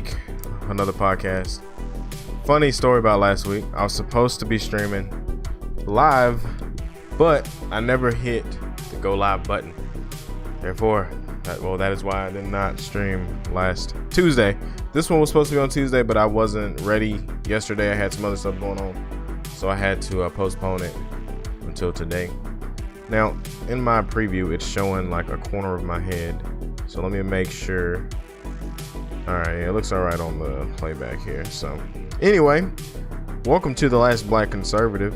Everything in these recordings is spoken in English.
week, another podcast. Funny story about last week. I was supposed to be streaming live, but I never hit the go live button. Therefore, that is why I did not stream last Tuesday. This one was supposed to be on Tuesday, but I wasn't ready yesterday. I had some other stuff going on, so I had to postpone it until today. Now, in my preview, it's showing like a corner of my head, so let me make sure. All right, yeah, it looks all right on the playback here. So anyway, welcome to The Last Black Conservative,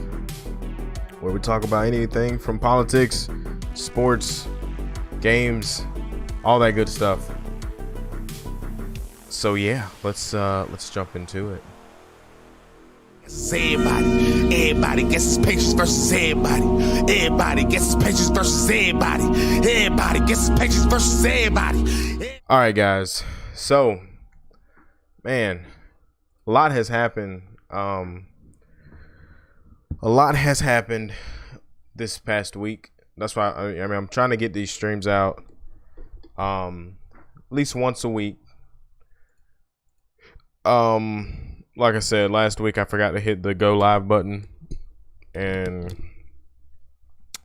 where we talk about anything from politics, sports, games, all that good stuff. So yeah, let's jump into it. Everybody gets his patience versus everybody. Everybody gets his patience versus everybody. Everybody gets his patience versus everybody. All right, guys. So, man, a lot has happened. A lot has happened this past week. That's why I'm trying to get these streams out at least once a week. Like I said, last week I forgot to hit the go live button, and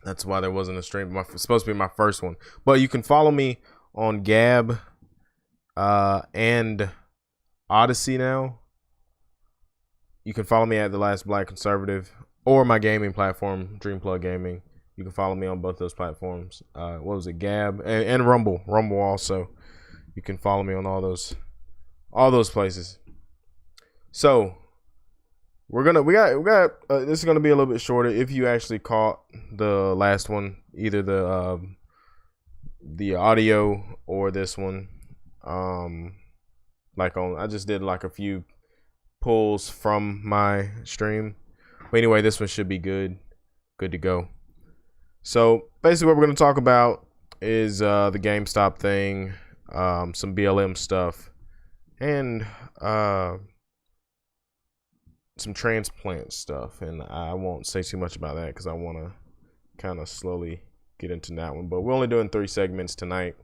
that's why there wasn't a stream. It's supposed to be my first one, but you can follow me on Gab and Odysee now. You can follow me at The Last Black Conservative or my gaming platform, Dreamplug Gaming. You can follow me on both those platforms. What was it, Gab and Rumble? Rumble also. You can follow me on all those places. So we got this is gonna be a little bit shorter. If you actually caught the last one, either the audio or this one, I just did like a few pulls from my stream. But anyway, this one should be good to go. So basically what we're going to talk about is the GameStop thing, some BLM stuff, and some transplant stuff. And I won't say too much about that because I want to kind of slowly get into that one. But we're only doing 3 segments tonight.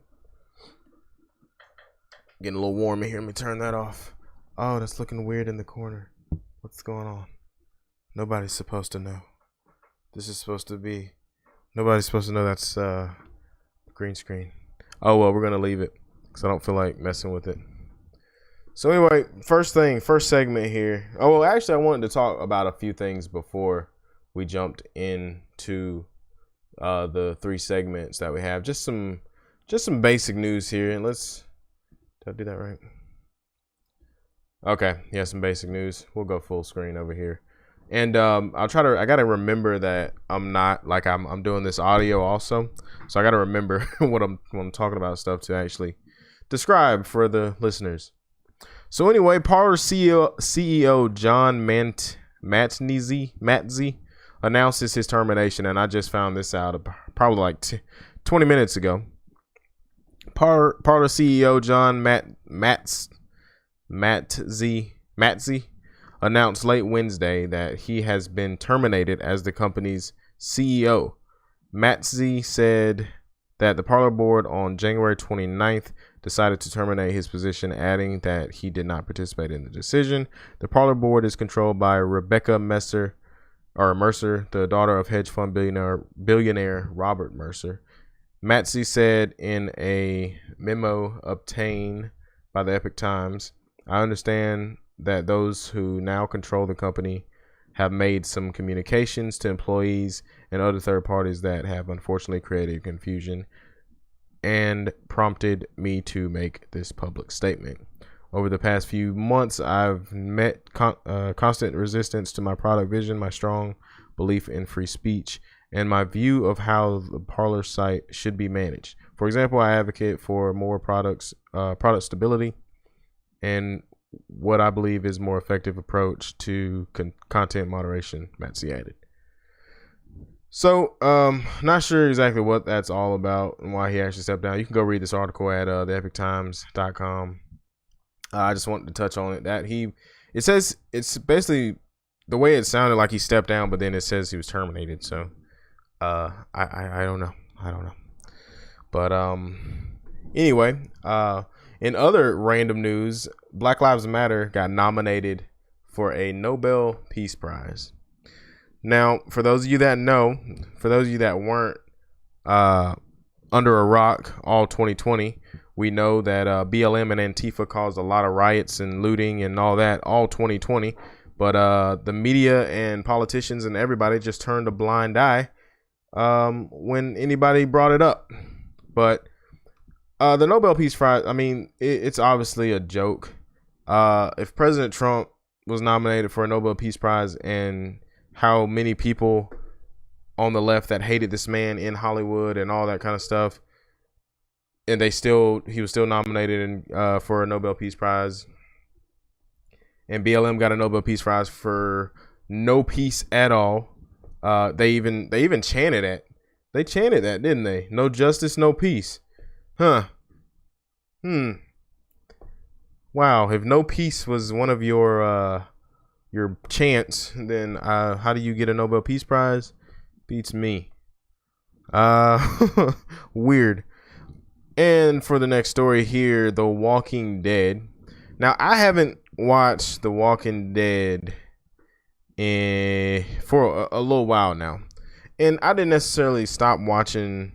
Getting a little warm in here. Let me turn that off. Oh, that's looking weird in the corner. What's going on? Nobody's supposed to know. Nobody's supposed to know that's green screen. Oh, well, we're going to leave it because I don't feel like messing with it. So anyway, first segment here. Oh, well, actually, I wanted to talk about a few things before we jumped into the 3 segments that we have. Just some basic news here. And did I do that right? Okay, yeah, some basic news. We'll go full screen over here. And I gotta remember that I'm not like I'm doing this audio also. So I gotta remember when I'm talking about stuff to actually describe for the listeners. So anyway, Parler CEO John Matze announces his termination, and I just found this out probably like 20 minutes ago. Parler CEO John Matze announced late Wednesday that he has been terminated as the company's CEO. Matze said that the Parler board on January 29th decided to terminate his position, adding that he did not participate in the decision. The Parler board is controlled by Rebecca Mercer, the daughter of hedge fund billionaire Robert Mercer. Matze said in a memo obtained by the Epoch Times, "I understand that those who now control the company have made some communications to employees and other third parties that have unfortunately created confusion and prompted me to make this public statement. Over the past few months, I've met constant resistance to my product vision, my strong belief in free speech, and my view of how the Parler site should be managed. For example, I advocate for more product stability and what I believe is more effective approach to content moderation," Matze added. So, not sure exactly what that's all about and why he actually stepped down. You can go read this article at theepochtimes.com. I just wanted to touch on it. It says it's basically the way it sounded like he stepped down, but then it says he was terminated. So, I don't know. But anyway, In other random news, Black Lives Matter got nominated for a Nobel Peace Prize. Now, for those of you that know, for those of you that weren't under a rock all 2020, we know that BLM and Antifa caused a lot of riots and looting and all that all 2020. But the media and politicians and everybody just turned a blind eye when anybody brought it up. But the Nobel Peace Prize, I mean, it's obviously a joke. If President Trump was nominated for a Nobel Peace Prize, and how many people on the left that hated this man in Hollywood and all that kind of stuff, and he was still nominated for a Nobel Peace Prize. And BLM got a Nobel Peace Prize for no peace at all. They even chanted that, didn't they? No justice, no peace. Huh. Wow. If no peace was one of your chants, then how do you get a Nobel Peace Prize? Beats me. Weird. And for the next story here, The Walking Dead. Now, I haven't watched The Walking Dead for a little while now. And I didn't necessarily stop watching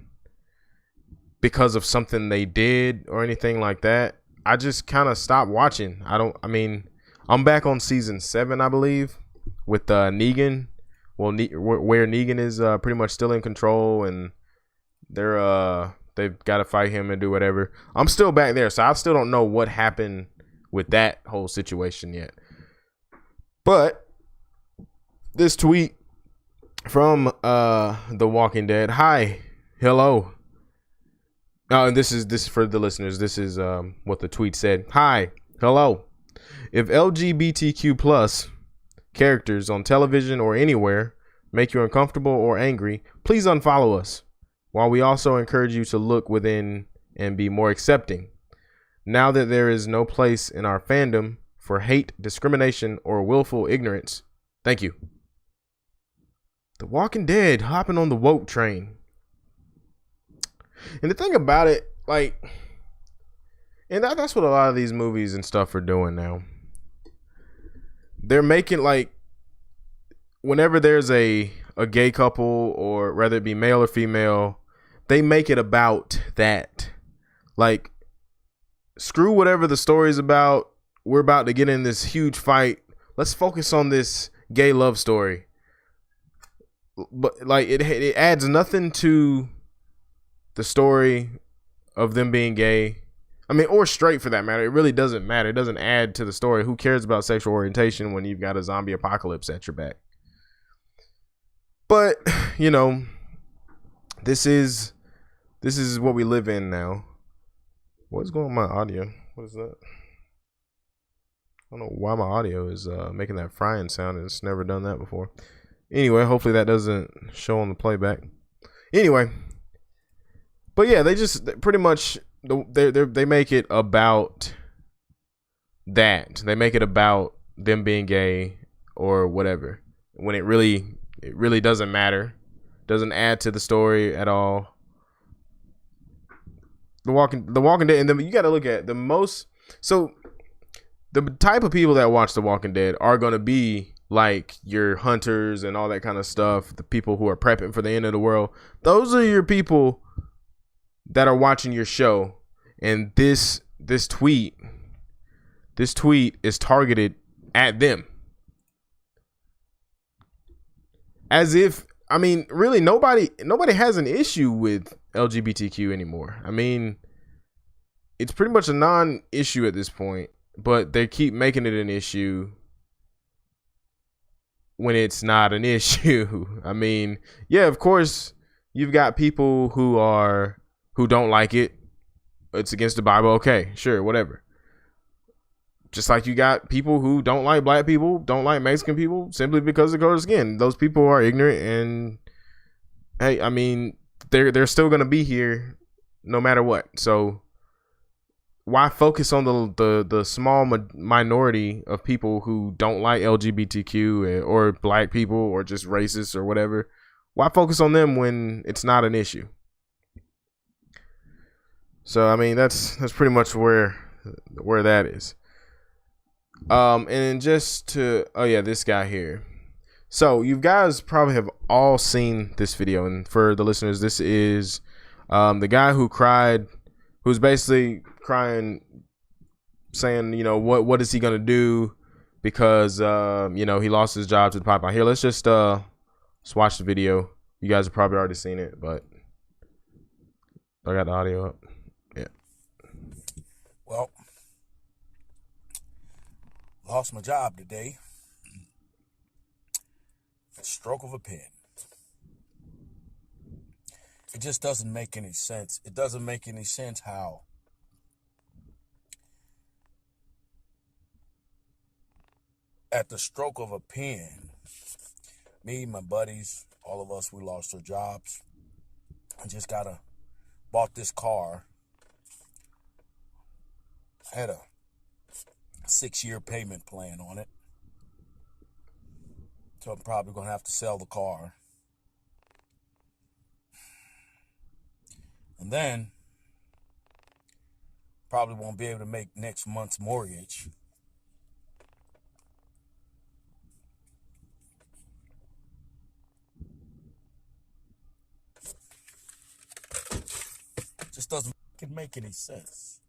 because of something they did or anything like that. I just kind of stopped watching. I'm back on season 7, I believe, with Negan. Well, where Negan is pretty much still in control, and they've got to fight him and do whatever. I'm still back there, so I still don't know what happened with that whole situation yet. But this tweet from The Walking Dead. Hi, hello. And this is for the listeners. This is what the tweet said. Hi, hello. If LGBTQ plus characters on television or anywhere make you uncomfortable or angry, please unfollow us. While we also encourage you to look within and be more accepting. Now that there is no place in our fandom for hate, discrimination, or willful ignorance. Thank you. The Walking Dead hopping on the woke train. And the thing about it, and that's what a lot of these movies and stuff are doing now. They're making, whenever there's a gay couple, or whether it be male or female, they make it about that. Screw whatever the story's about. We're about to get in this huge fight. Let's focus on this gay love story. But it adds nothing to the story of them being gay. Or straight for that matter. It really doesn't matter. It doesn't add to the story. Who cares about sexual orientation when you've got a zombie apocalypse at your back? But, this is what we live in now. What's going on with my audio? What is that? I don't know why my audio is making that frying sound. It's never done that before. Anyway, hopefully that doesn't show on the playback. Anyway, but yeah, they just pretty much they make it about that. They make it about them being gay or whatever, when it really doesn't matter. Doesn't add to the story at all. The Walking Dead, and then you got to look at the type of people that watch The Walking Dead are going to be like your hunters and all that kind of stuff. The people who are prepping for the end of the world. Those are your people that are watching your show. And this tweet is targeted at them. As if, really nobody has an issue with LGBTQ anymore. It's pretty much a non-issue at this point, but they keep making it an issue when it's not an issue. Yeah, of course you've got people who don't like it. It's against the Bible. Okay, sure, whatever. Just like you got people who don't like black people, don't like Mexican people, simply because of color skin. Those people are ignorant, and hey, they're still gonna be here no matter what. So why focus on the small minority of people who don't like LGBTQ or black people or just racist or whatever? Why focus on them when it's not an issue? So that's pretty much where where that is. And just to, oh yeah, this guy here. So you guys probably have all seen this video, and for the listeners, this is the guy who cried, who's basically crying, saying, you know, what is he gonna do because you know, he lost his job to the pipeline. Here, let's just watch the video. You guys have probably already seen it, but I got the audio up. Yeah. Well, lost my job today. A stroke of a pen. It just doesn't make any sense. It doesn't make any sense how at the stroke of a pen, me, my buddies, all of us, we lost our jobs. I just bought this car. I had a 6-year payment plan on it. So I'm probably going to have to sell the car. And then probably won't be able to make next month's mortgage. Just doesn't make any sense.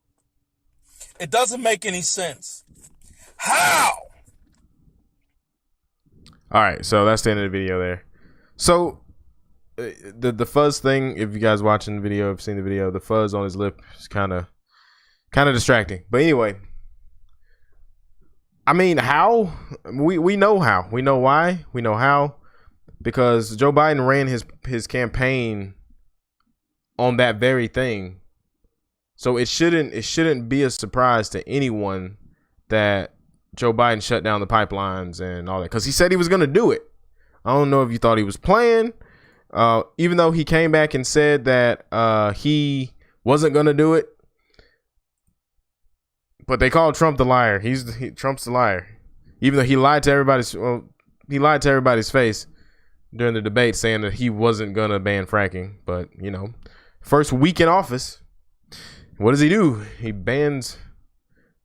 It doesn't make any sense. How? All right, so that's the end of the video there. So the fuzz thing, if you guys watching the video, have seen the video, the fuzz on his lip is kind of distracting. But anyway, I mean, how? We know how. We know why. We know how. Because Joe Biden ran his campaign on that very thing. So it shouldn't be a surprise to anyone that Joe Biden shut down the pipelines and all that, because he said he was going to do it. I don't know if you thought he was playing, even though he came back and said that he wasn't going to do it. But they called Trump the liar. Trump's the liar, even though he lied to everybody's face during the debate, saying that he wasn't going to ban fracking. But you know, first week in office, what does he do? He bans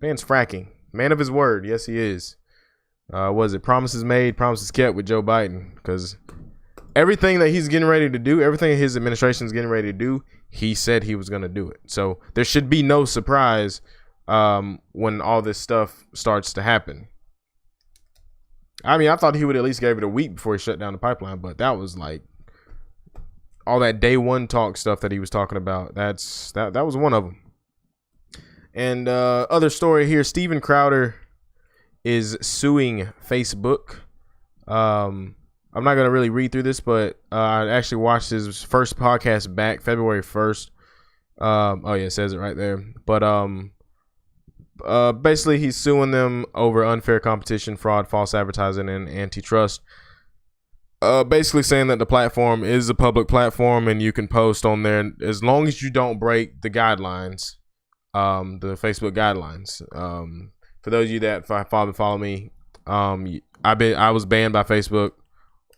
fracking. Man of his word. Yes, he is. Was it promises made, promises kept with Joe Biden? Because everything that he's getting ready to do, everything his administration is getting ready to do, he said he was going to do it. So there should be no surprise when all this stuff starts to happen. I mean, I thought he would at least give it a week before he shut down the pipeline, but that was like all that day one talk stuff that he was talking about. That was one of them. And other story here, Steven Crowder is suing Facebook. I'm not going to really read through this, but I actually watched his first podcast back February 1st. Oh yeah, it says it right there. But basically he's suing them over unfair competition, fraud, false advertising, and antitrust. Basically saying that the platform is a public platform and you can post on there as long as you don't break the guidelines. The Facebook guidelines. For those of you that follow me, I was banned by Facebook,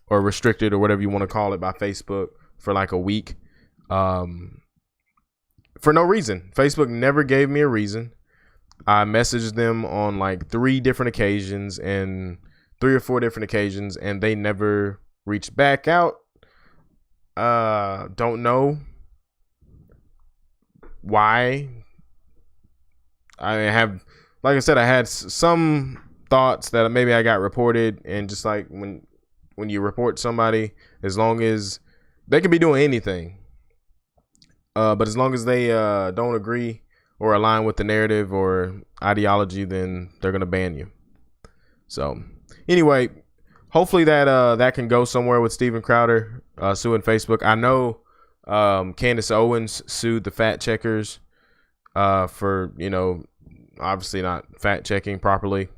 or restricted, or whatever you want to call it, by Facebook for like a week, for no reason. Facebook never gave me a reason. I messaged them on like 3 different occasions, and 3 or 4 different occasions, and they never reached back out. Don't know why. I have, like I said, I had some thoughts that maybe I got reported, and just like when you report somebody, as long as they can be doing anything, but as long as they don't agree or align with the narrative or ideology, then they're gonna ban you. So anyway, hopefully that can go somewhere with Steven Crowder suing Facebook. I know Candace Owens sued the fact checkers for, you know, obviously not fact checking properly.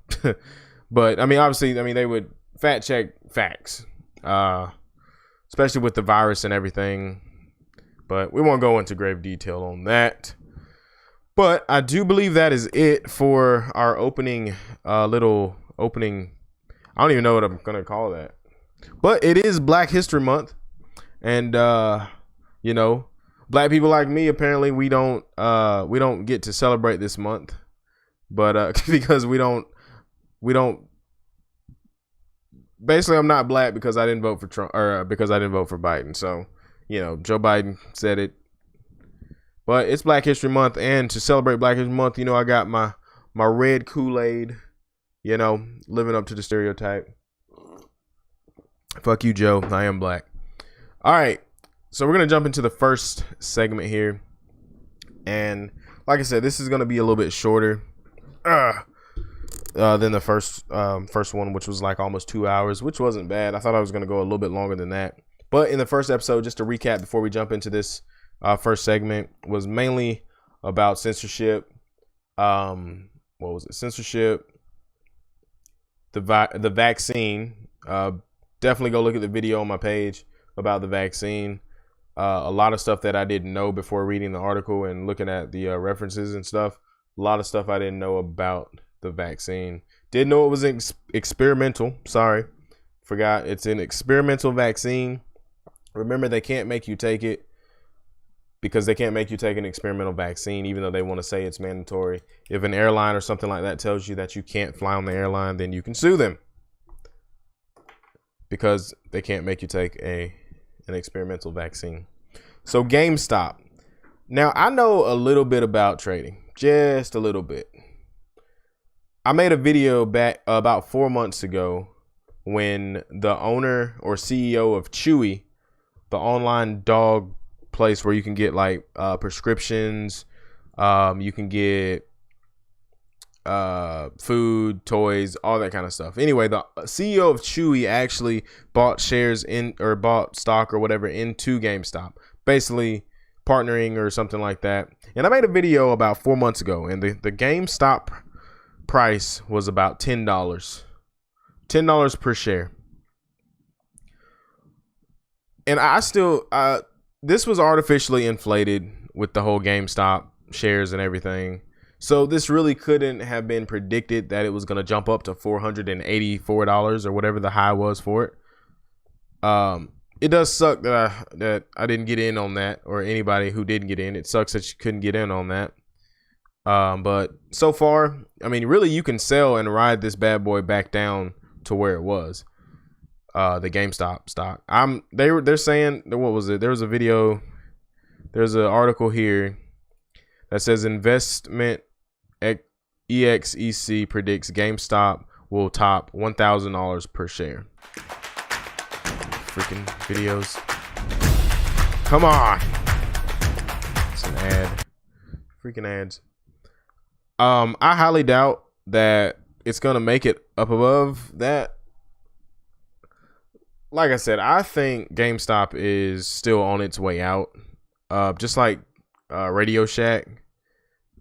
But I mean, obviously, I mean, they would fact check facts, especially with the virus and everything. But we won't go into grave detail on that. But I do believe that is it for our little opening. I don't even know what I'm going to call that. But it is Black History Month. And, you know, Black people like me, apparently we don't get to celebrate this month. but because we don't. Basically, I'm not black because I didn't vote for Trump, or because I didn't vote for Biden. So, Joe Biden said it. But it's Black History Month, and to celebrate Black History Month, I got my red Kool-Aid. Living up to the stereotype. Fuck you, Joe. I am black. All right. So we're going to jump into the first segment here. And like I said, this is going to be a little bit shorter than the first one, which was like almost 2 hours, which wasn't bad. I thought I was going to go a little bit longer than that. But in the first episode, just to recap before we jump into this first segment, was mainly about censorship. What was it? Censorship. The vaccine. Definitely go look at the video on my page about the vaccine. A lot of stuff that I didn't know before reading the article and looking at the references and stuff. A lot of stuff I didn't know about the vaccine. Didn't know it was experimental. Sorry. Forgot. It's an experimental vaccine. Remember, they can't make you take it because they can't make you take an experimental vaccine, even though they want to say it's mandatory. If an airline or something like that tells you that you can't fly on the airline, then you can sue them because they can't make you take an experimental vaccine. So GameStop. Now, I know a little bit about trading, just a little bit. I made a video back about 4 months ago when the owner or CEO of Chewy, the online dog place where you can get like prescriptions, you can get food, toys, all that kind of stuff. Anyway, the CEO of Chewy actually bought bought stock or whatever into GameStop, basically partnering or something like that. And I made a video about 4 months ago, and the GameStop price was about $10 per share. And I still this was artificially inflated with the whole GameStop shares and everything. So this really couldn't have been predicted that it was going to jump up to $484 or whatever the high was for it. It does suck that I didn't get in on that, or anybody who didn't get in. It sucks that you couldn't get in on that. But so far, I mean, really, you can sell and ride this bad boy back down to where it was. The GameStop stock. They're saying, what was it? There was a video. There's an article here that says investment EXEC predicts GameStop will top $1,000 per share. Freaking videos. Come on. It's an ad. Freaking ads. I highly doubt that it's gonna make it up above that. Like I said, I think GameStop is still on its way out. Just like Radio Shack,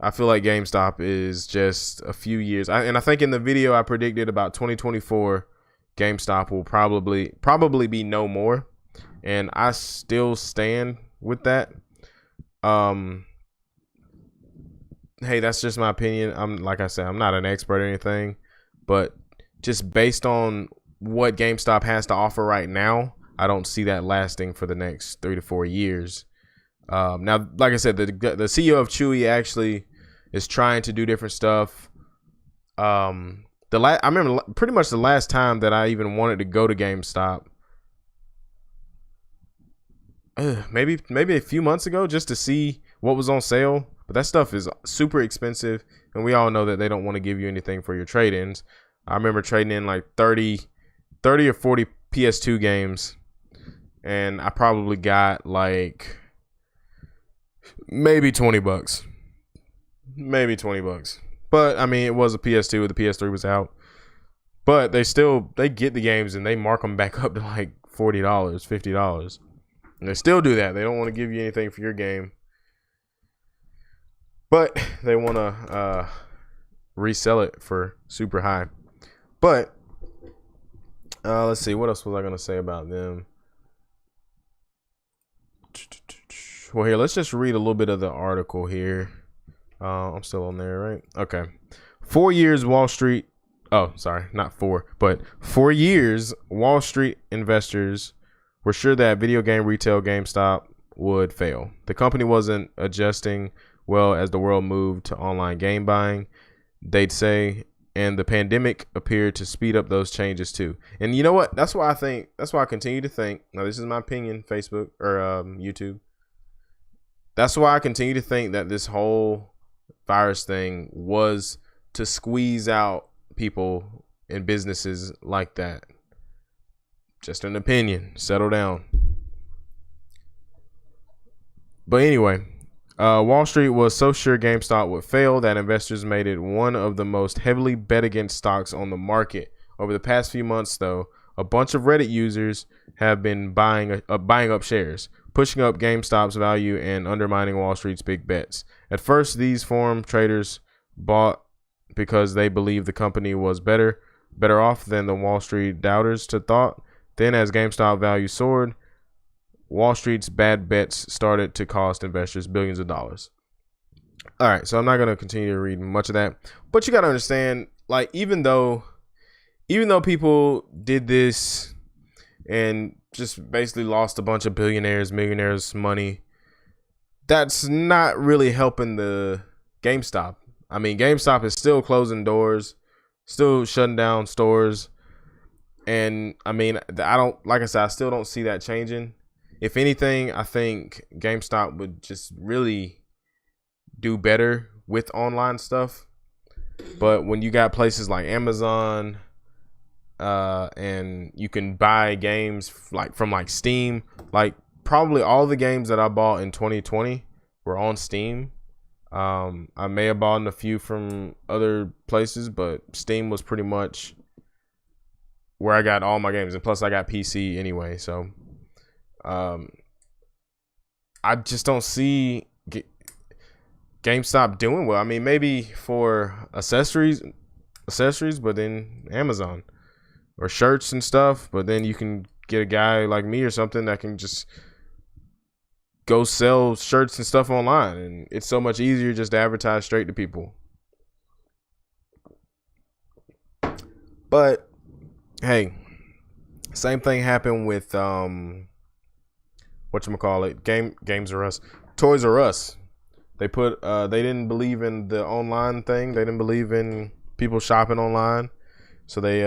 I feel like GameStop is just a few years. I think in the video I predicted about 2024, GameStop will probably be no more, and I still stand with that. Hey, that's just my opinion. Like I said, I'm not an expert or anything, but just based on what GameStop has to offer right now, I don't see that lasting for the next 3 to 4 years. Now, like I said, the CEO of Chewy actually is trying to do different stuff. I remember pretty much the last time that I even wanted to go to GameStop, maybe a few months ago, just to see what was on sale. But that stuff is super expensive, and we all know that they don't want to give you anything for your trade-ins. I remember trading in like 30 or 40 PS2 games, and I probably got like maybe $20. Maybe $20. But I mean, it was a PS2, the PS3 was out. But they get the games and they mark them back up to like $40, $50. And they still do that. They don't want to give you anything for your game, but they want to resell it for super high. But let's see, what else was I going to say about them? Well, here, let's just read a little bit of the article here. I'm still on there, right? Okay. 4 years Wall Street. Oh, sorry, not 4, but 4 years Wall Street investors were sure that video game retail GameStop would fail. The company wasn't adjusting well as the world moved to online game buying. they'd say, and the pandemic appeared to speed up those changes too. And you know what? That's why I continue to think, now this is my opinion, Facebook or YouTube. That's why I continue to think that this whole virus thing was to squeeze out people and businesses like that. Just an opinion. Settle down. But anyway, Wall Street was so sure GameStop would fail that investors made it one of the most heavily bet against stocks on the market. Over the past few months, though, a bunch of Reddit users have been buying up shares, pushing up GameStop's value and undermining Wall Street's big bets. At first, these forum traders bought because they believed the company was better off than the Wall Street doubters thought. Then, as GameStop value soared, Wall Street's bad bets started to cost investors billions of dollars. All right, so I'm not going to continue to read much of that, but you got to understand, like, even though people did this and just basically lost a bunch of millionaires money, that's not really helping the GameStop. I mean, GameStop is still closing doors, still shutting down stores. And I mean, I still don't see that changing. If anything, I think GameStop would just really do better with online stuff. But when you got places like Amazon, and you can buy games from Steam, like probably all the games that I bought in 2020 were on Steam. I may have bought a few from other places, but Steam was pretty much where I got all my games. And plus I got PC anyway. So, I just don't see GameStop doing well. I mean, maybe for accessories, but then Amazon, or shirts and stuff. But then you can get a guy like me or something that can just go sell shirts and stuff online. And it's so much easier just to advertise straight to people. But hey, same thing happened with Games R Us, Toys R Us. They didn't believe in the online thing. They didn't believe in people shopping online, so they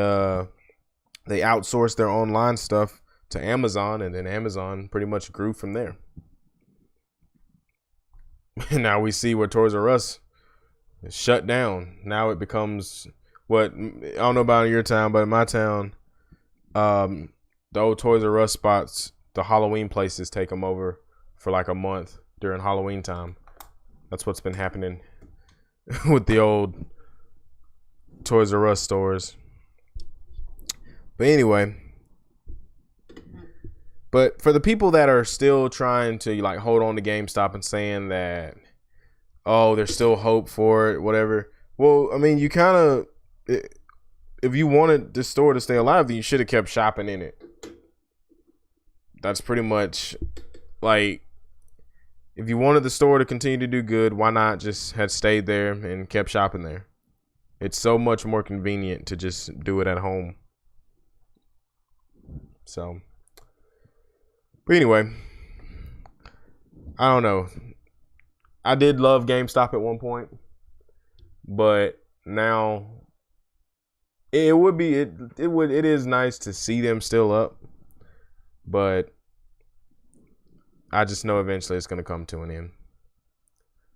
outsourced their online stuff to Amazon, and then Amazon pretty much grew from there. Now we see where Toys R Us is shut down. Now it becomes what, I don't know about in your town, but in my town, the old Toys R Us spots, the Halloween places take them over for like a month during Halloween time. That's what's been happening with the old Toys R Us stores. But anyway, but for the people that are still trying to like hold on to GameStop and saying that, oh, there's still hope for it, whatever. Well, I mean, you kind of, if you wanted this store to stay alive, then you should have kept shopping in it. That's pretty much like, if you wanted the store to continue to do good, why not just have stayed there and kept shopping there? It's so much more convenient to just do it at home. So, but anyway, I don't know. I did love GameStop at one point, but now it is nice to see them still up, but I just know eventually it's going to come to an end.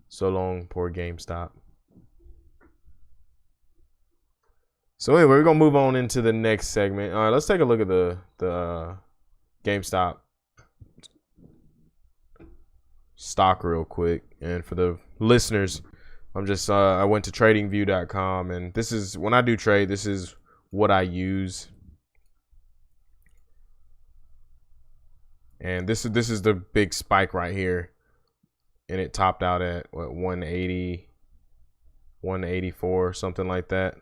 So long, poor GameStop. So anyway, we're going to move on into the next segment. All right, let's take a look at the GameStop stock real quick. And for the listeners, I'm just, I went to tradingview.com, and this is, when I do trade, this is what I use. And this is the big spike right here. And it topped out at what, 180, 184, something like that.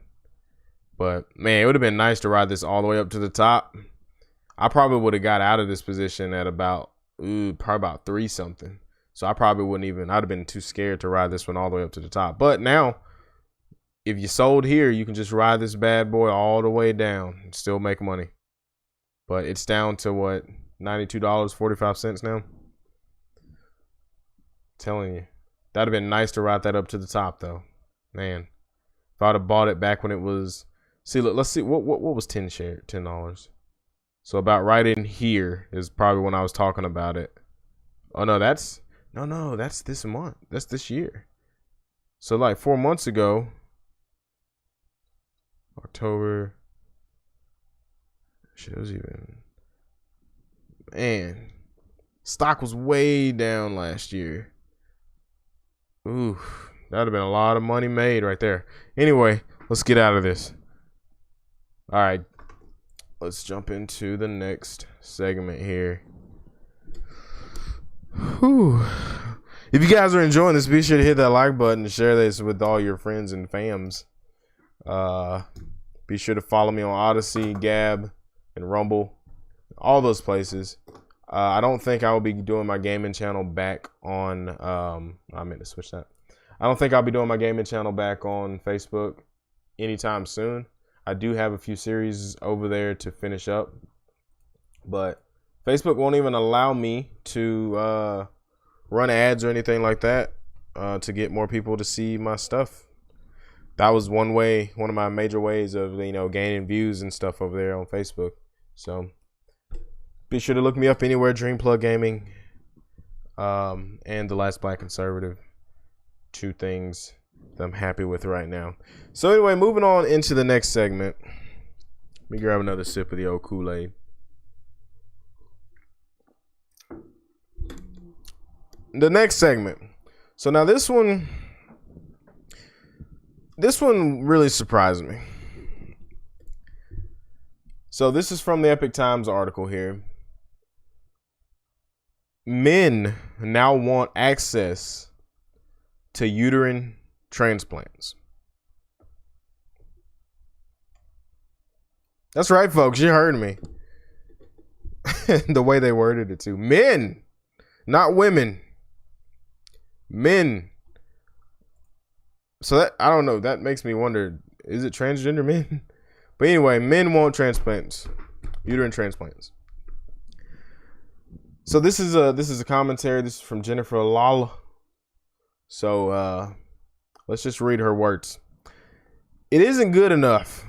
But man, it would have been nice to ride this all the way up to the top. I probably would have got out of this position at about, probably about 3 something. So I probably wouldn't even, I'd have been too scared to ride this one all the way up to the top. But now, if you sold here, you can just ride this bad boy all the way down and still make money. But it's down to what, $92.45 now? Telling you, that'd have been nice to ride that up to the top though. Man, If I'd have bought it back when it was, see, look, let's see what was $10. So about right in here is probably when I was talking about it. Oh no, that's this month. That's this year. So like 4 months ago, October. Shit, it was even, man, stock was way down last year. Ooh, that'd have been a lot of money made right there. Anyway, let's get out of this. All right, let's jump into the next segment here. Whew. If you guys are enjoying this, be sure to hit that like button and share this with all your friends and fams. Be sure to follow me on Odysee, Gab, and Rumble, all those places. I don't think I will be doing my gaming channel back on, I meant to switch that. I don't think I'll be doing my gaming channel back on Facebook anytime soon. I do have a few series over there to finish up, but Facebook won't even allow me to run ads or anything like that to get more people to see my stuff. That was one of my major ways of, gaining views and stuff over there on Facebook. So be sure to look me up anywhere, Dream Plug Gaming, and The Last Black Conservative. Two things that I'm happy with right now. So anyway, moving on into the next segment. Let me grab another sip of the old Kool-Aid. The next segment. So now this one really surprised me. So this is from the Epic Times article here. Men now want access to uterine transplants. That's right, folks. You heard me. The way they worded it too. Men, not women. Men. So that, I don't know. That makes me wonder, is it transgender men? But anyway, men want transplants, uterine transplants. So this is a commentary. This is from Jennifer Lal. So let's just read her words. It isn't good enough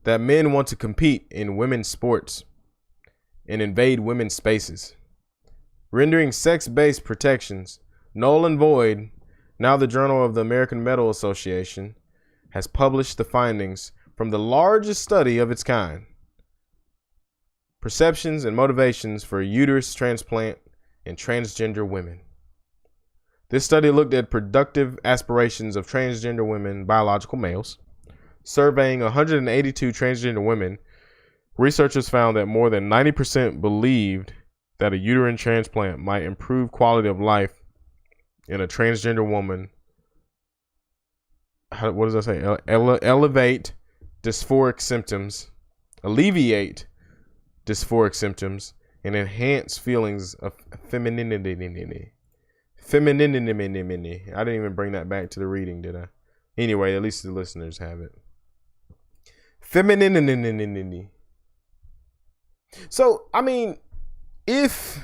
that men want to compete in women's sports and invade women's spaces, rendering sex-based protections null and void. Now the Journal of the American Medical Association has published the findings from the largest study of its kind. Perceptions and motivations for uterus transplant in transgender women. This study looked at productive aspirations of transgender women, biological males. Surveying 182 transgender women, researchers found that more than 90% believed that a uterine transplant might improve quality of life in a transgender woman. What does that say? Elevate dysphoric symptoms, alleviate dysphoric symptoms, and enhance feelings of femininity. Femininity. I didn't even bring that back to the reading, did I? Anyway, at least the listeners have it. Femininity. So, I mean, if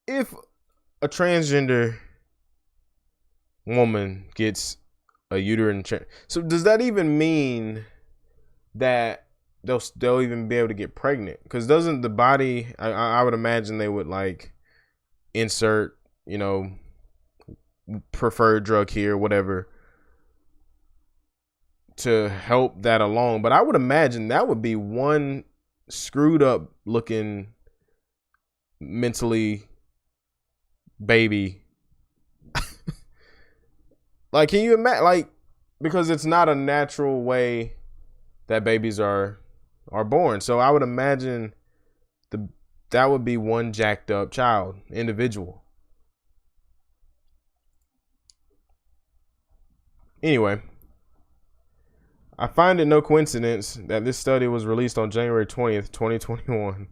a transgender woman gets a uterine so does that even mean that they'll even be able to get pregnant? Because doesn't the body, I would imagine they would like insert, preferred drug here, whatever, to help that along. But I would imagine that would be one screwed up looking mentally baby. Like, can you imagine, like, because it's not a natural way that babies are born. So I would imagine that would be one jacked up individual. Anyway, I find it no coincidence that this study was released on January 20th, 2021.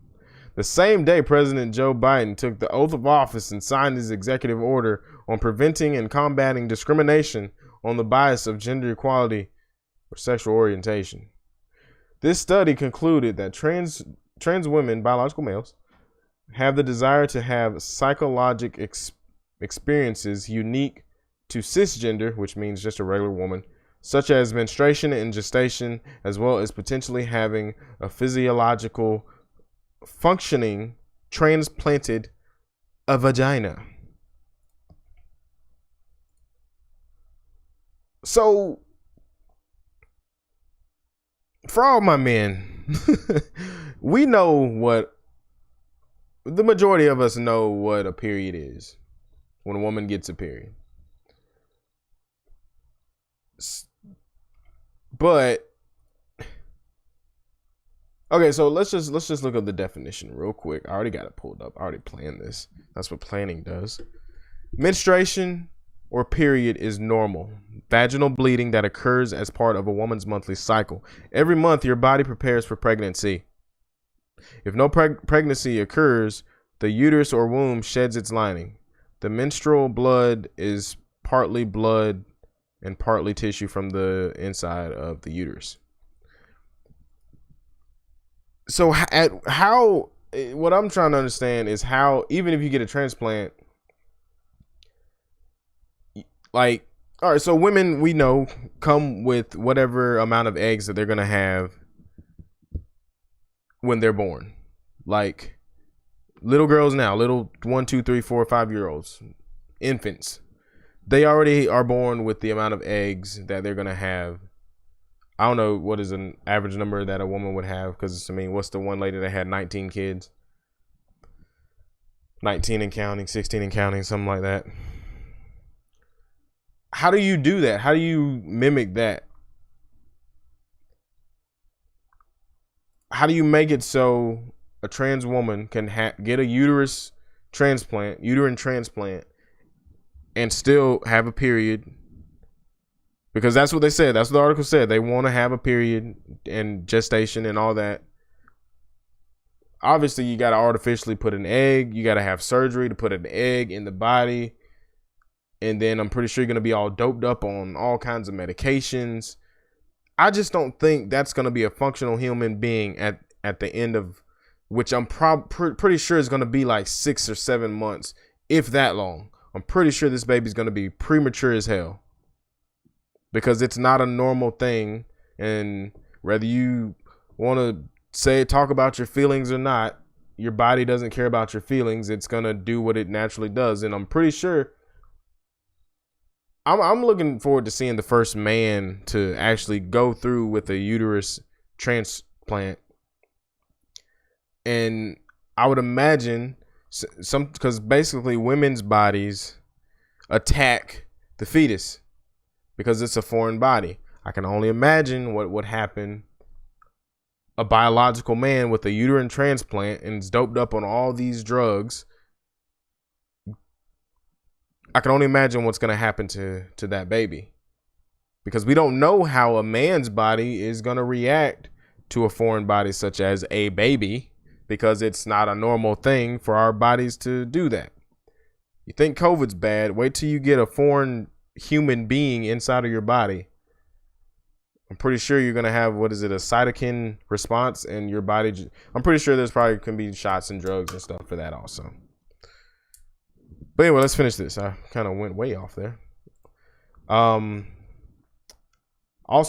The same day President Joe Biden took the oath of office and signed his executive order on preventing and combating discrimination on the basis of gender equality or sexual orientation. This study concluded that trans women, biological males, have the desire to have psychological experiences unique to cisgender, which means just a regular woman, such as menstruation and gestation, as well as potentially having a physiological functioning transplanted a vagina. So, for all my men, we know what the majority of us know what a period is when a woman gets a period. But okay, so let's just look up the definition real quick. I already got it pulled up. I already planned this. That's what planning does. Menstruation or period is normal vaginal bleeding that occurs as part of a woman's monthly cycle. Every month, your body prepares for pregnancy. If no pregnancy occurs, the uterus or womb sheds its lining. The menstrual blood is partly blood and partly tissue from the inside of the uterus. So what I'm trying to understand is how, even if you get a transplant, like, all right, so women, we know, come with whatever amount of eggs that they're going to have when they're born. Like little girls now, little 1, 2, 3, 4, 5-year-olds, infants, they already are born with the amount of eggs that they're going to have. I don't know what is an average number that a woman would have, because, I mean, what's the one lady that had 19 kids? 19 and counting, 16 and counting, something like that. How do you do that? How do you mimic that? How do you make it so a trans woman can get a uterine transplant, and still have a period? Because that's what they said. That's what the article said. They want to have a period and gestation and all that. Obviously, you got to artificially put an egg. You got to have surgery to put an egg in the body. And then I'm pretty sure you're going to be all doped up on all kinds of medications. I just don't think that's going to be a functional human being at the end of, which I'm pretty sure is going to be like 6 or 7 months, if that long. I'm pretty sure this baby's going to be premature as hell, because it's not a normal thing. And whether you want to talk about your feelings or not, your body doesn't care about your feelings. It's going to do what it naturally does. And I'm pretty sure I'm looking forward to seeing the first man to actually go through with a uterus transplant. And I would imagine because basically women's bodies attack the fetus because it's a foreign body. I can only imagine what would happen. A biological man with a uterine transplant and is doped up on all these drugs. I can only imagine what's going to happen to that baby, because we don't know how a man's body is going to react to a foreign body such as a baby, because it's not a normal thing for our bodies to do that. You think COVID's bad? Wait till you get a foreign human being inside of your body. I'm pretty sure you're going to have, a cytokine response in your body. I'm pretty sure there's probably can be shots and drugs and stuff for that also. But anyway, let's finish this. I kind of went way off there. Also,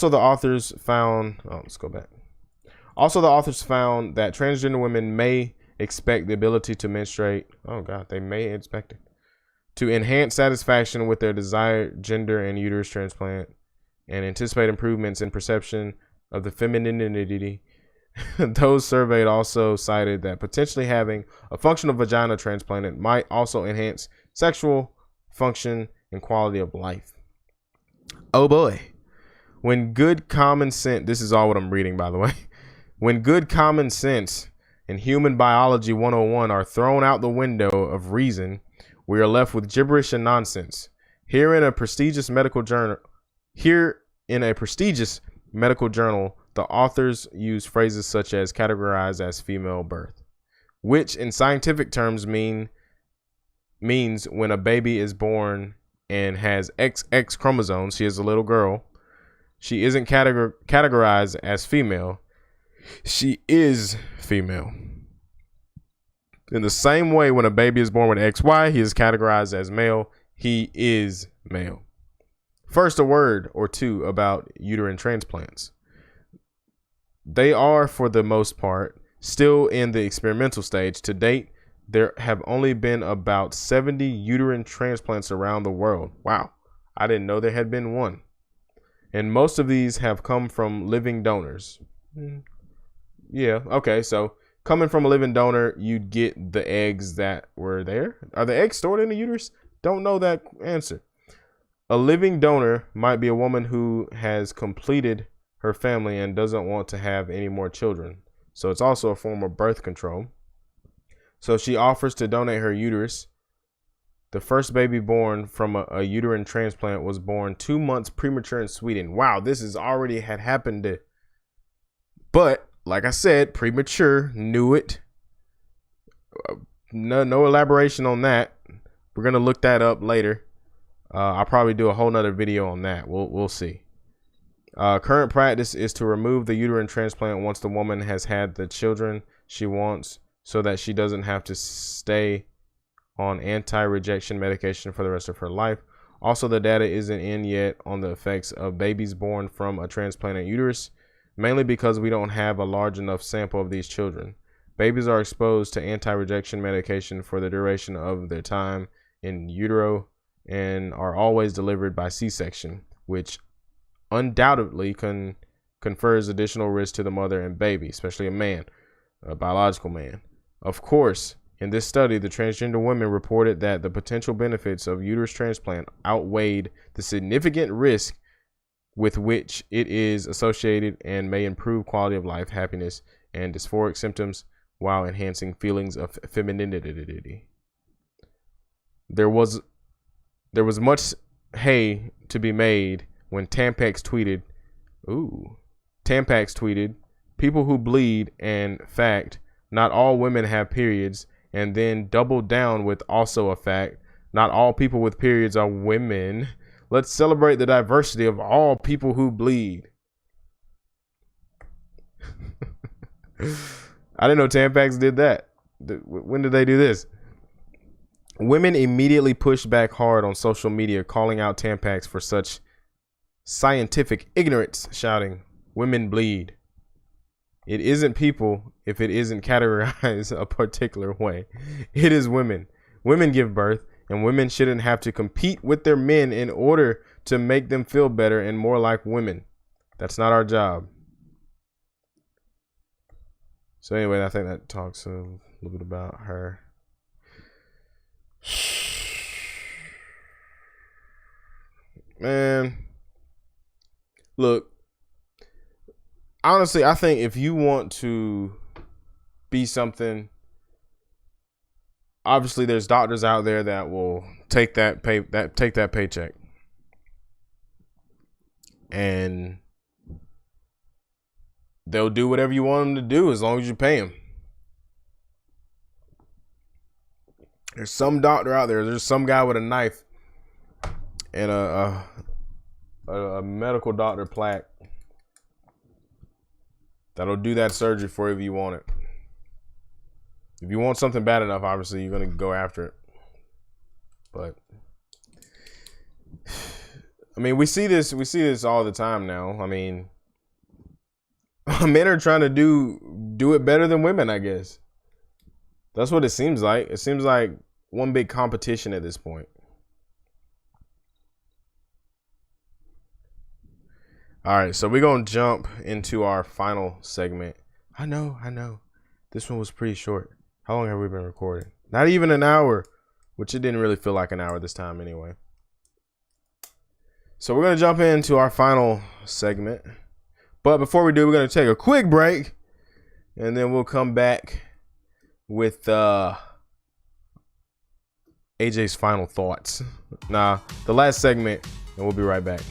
the authors found that transgender women may expect the ability to menstruate. Oh God, they may expect it to enhance satisfaction with their desired gender and uterus transplant, and anticipate improvements in perception of the femininity. Those surveyed also cited that potentially having a functional vagina transplanted might also enhance sexual function and quality of life. Oh boy. When good common sense, this is all what I'm reading, by the way. When good common sense and human biology 101 are thrown out the window of reason, we are left with gibberish and nonsense. Here in a prestigious medical journal, the authors use phrases such as categorized as female birth, which in scientific terms means when a baby is born and has XX chromosomes, she is a little girl, she isn't categorized as female, she is female. In the same way, when a baby is born with XY, he is categorized as male, he is male. First, a word or two about uterine transplants. They are, for the most part, still in the experimental stage. To date, there have only been about 70 uterine transplants around the world. Wow, I didn't know there had been one. And most of these have come from living donors. Yeah, okay, so coming from a living donor, you'd get the eggs that were there. Are the eggs stored in the uterus? Don't know that answer. A living donor might be a woman who has completed her family and doesn't want to have any more children. So it's also a form of birth control. So she offers to donate her uterus. The first baby born from a uterine transplant was born 2 months premature in Sweden. Wow, this has already had happened. But like I said, premature, knew it. No elaboration on that. We're going to look that up later. I'll probably do a whole nother video on that. We'll see. Current practice is to remove the uterine transplant once the woman has had the children she wants, so that she doesn't have to stay on anti-rejection medication for the rest of her life. Also, the data isn't in yet on the effects of babies born from a transplanted uterus, mainly because we don't have a large enough sample of these children. Babies are exposed to anti-rejection medication for the duration of their time in utero and are always delivered by C-section, which undoubtedly confers additional risk to the mother and baby, especially a biological man. Of course, in this study, the transgender women reported that the potential benefits of uterus transplant outweighed the significant risk with which it is associated and may improve quality of life, happiness, and dysphoric symptoms while enhancing feelings of femininity. There was much hay to be made when Tampax tweeted, "People who bleed and fact, not all women have periods," and then doubled down with also a fact, "Not all people with periods are women. Let's celebrate the diversity of all people who bleed." I didn't know Tampax did that. When did they do this? Women immediately pushed back hard on social media, calling out Tampax for such scientific ignorance, shouting, "Women bleed. It isn't people if it isn't categorized a particular way. It is women. Women give birth, and women shouldn't have to compete with their men in order to make them feel better and more like women. That's not our job." So anyway, I think that talks a little bit about her. Man, look, honestly, I think if you want to be something, obviously there's doctors out there that will take that paycheck, and they'll do whatever you want them to do as long as you pay them. There's some doctor out there. There's some guy with a knife and a medical doctor plaque that'll do that surgery for you if you want it. If you want something bad enough, obviously you're gonna go after it. But I mean, we see this all the time now. I mean, men are trying to do it better than women, I guess. That's what it seems like. It seems like one big competition at this point. All right, so we're going to jump into our final segment. I know. This one was pretty short. How long have we been recording? Not even an hour, which it didn't really feel like an hour this time anyway. So we're going to jump into our final segment. But before we do, we're going to take a quick break, and then we'll come back with AJ's final thoughts. The last segment, and we'll be right back.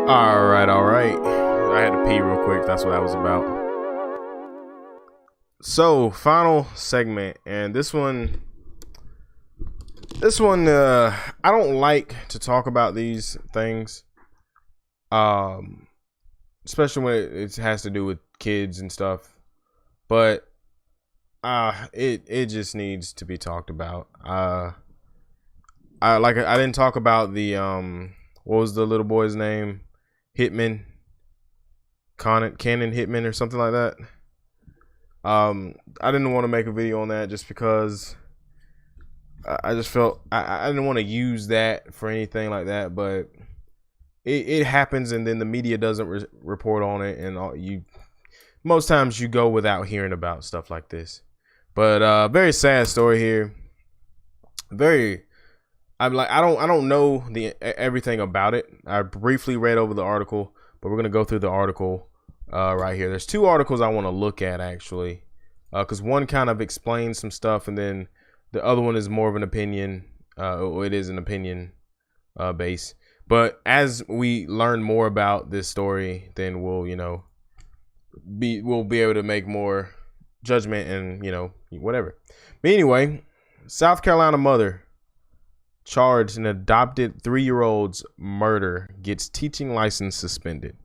All right. I had to pee real quick. That's what that was about. So, final segment, and this one, I don't like to talk about these things, especially when it has to do with kids and stuff. But it just needs to be talked about. I didn't talk about the what was the little boy's name? Hitman, Cannon Hitman or something like that. I didn't want to make a video on that just because I just felt I didn't want to use that for anything like that, but it happens, and then the media doesn't report on it, and most times you go without hearing about stuff like this. But very sad story here. I don't know everything about it. I briefly read over the article, but we're gonna go through the article right here. There's two articles I want to look at actually, because one kind of explains some stuff, and then the other one is more of an opinion. It is an opinion base. But as we learn more about this story, then we'll be able to make more judgment and whatever. But anyway, South Carolina mother charged in adopted 3-year-old's murder gets teaching license suspended.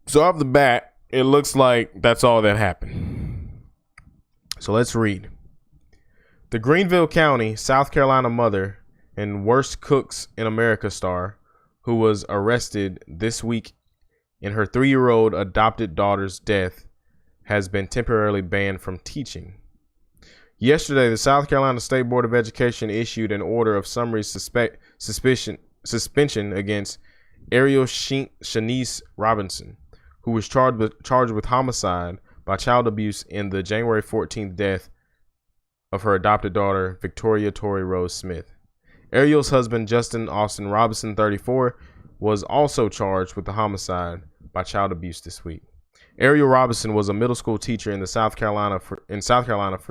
So off the bat, it looks like that's all that happened. So let's read. The Greenville County, South Carolina mother and Worst Cooks in America star, who was arrested this week in her 3-year-old adopted daughter's death, has been temporarily banned from teaching. Yesterday, the South Carolina State Board of Education issued an order of summary suspension against Ariel Shanice Robinson, who was charged with homicide by child abuse in the January 14th death of her adopted daughter, Victoria Tory Rose Smith. Ariel's husband, Justin Austin Robinson, 34, was also charged with the homicide by child abuse this week. Ariel Robinson was a middle school teacher in South Carolina for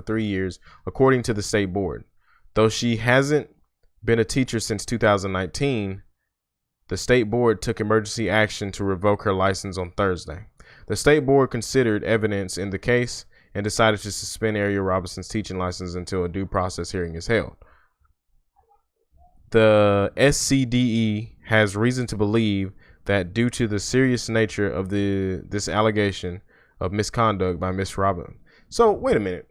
3 years, according to the state board. Though she hasn't been a teacher since 2019, the state board took emergency action to revoke her license on Thursday. The state board considered evidence in the case and decided to suspend Ariel Robinson's teaching license until a due process hearing is held. The SCDE has reason to believe that due to the serious nature of this allegation of misconduct by Miss Robin. So wait a minute.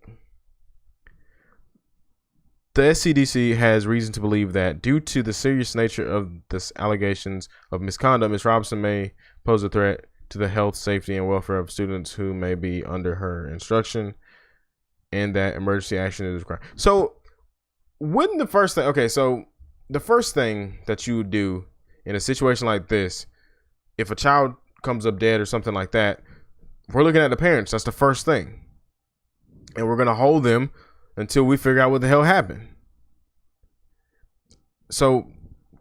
The SCDC has reason to believe that due to the serious nature of this allegations of misconduct, Miss Robinson may pose a threat to the health, safety, and welfare of students who may be under her instruction, and that emergency action is required. So wouldn't the first thing, the first thing that you would do in a situation like this, if a child comes up dead or something like that, we're looking at the parents. That's the first thing. And we're going to hold them until we figure out what the hell happened. So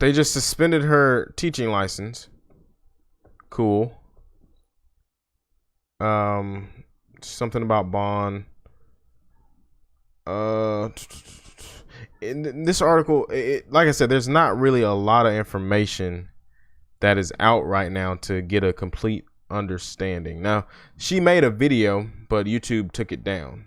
they just suspended her teaching license. Cool. Something about bond. In this article, like I said, there's not really a lot of information that is out right now to get a complete understanding. Now, she made a video, but YouTube took it down.